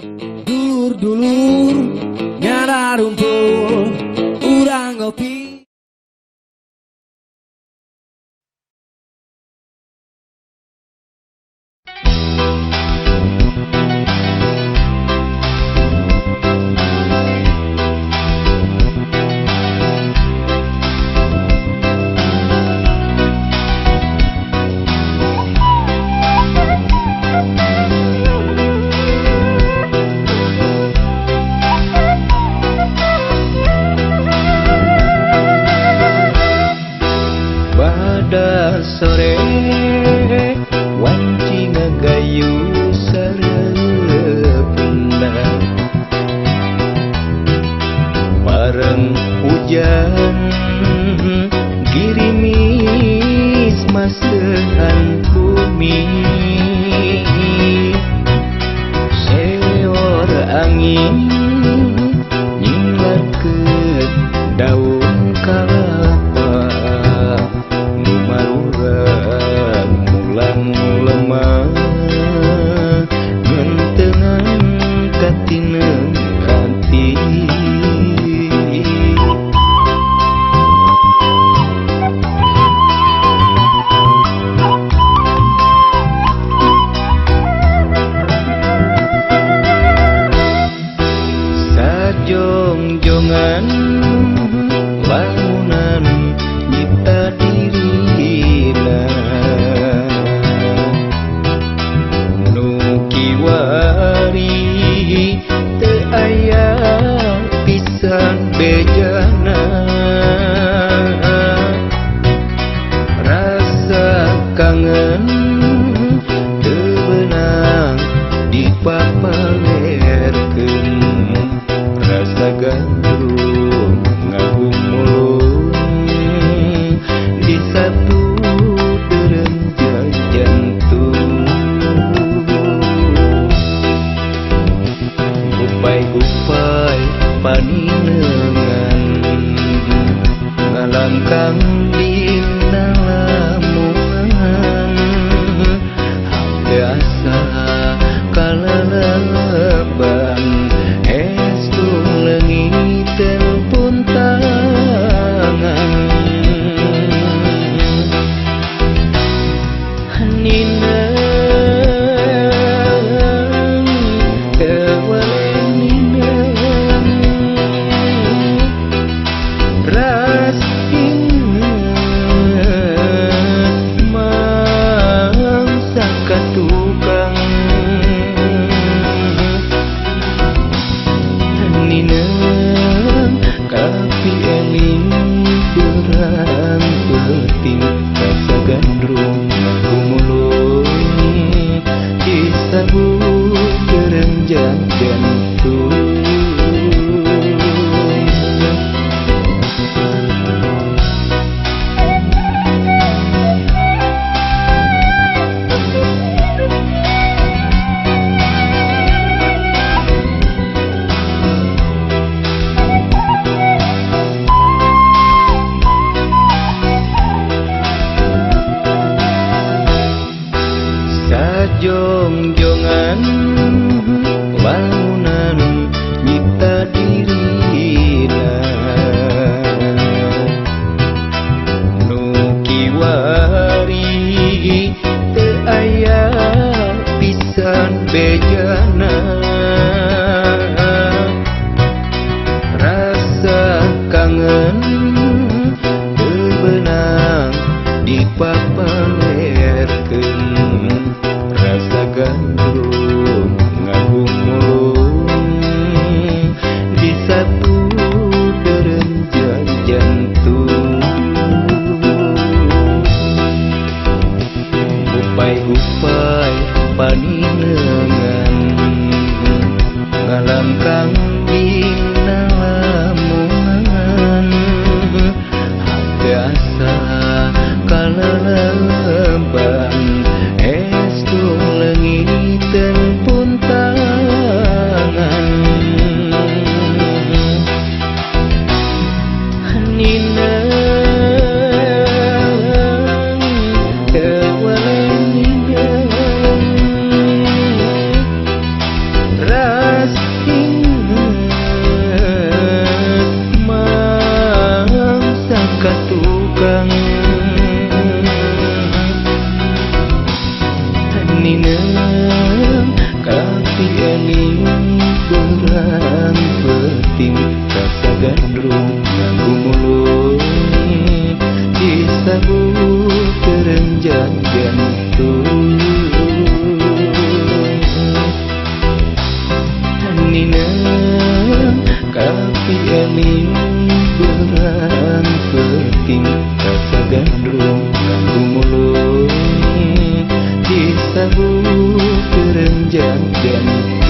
Dulur-dulur nyara rumpul urang ngopi. Sore wanci ngagayu sareupna bareng hujan girimis maseuhan bumi seor angin nyinglarkeun daun kalapa mulang lemah ngentengan katineng hati sajong-jongan bangunan nyipta dirina kiwari teu aya pisan bejana rasa kangen teu beunang dipapalerkeun rasa gandrung ngagumulung di satu derenjang jantung gupai paninengan ngalangkang dina lamungan biasa kalalaban estu leungiteun puntangan sajong-jongan wangunan nyipta dirina nu kiwari teu aya pisan bejana rasa kangen teu beunang dipapalerkeun rasa gandrung ngagumulung di satu derenjang jantung gupai paninengan ngalangkang dina lamungan biasa kalalaban estu leungiteun puntangan ninang teu dan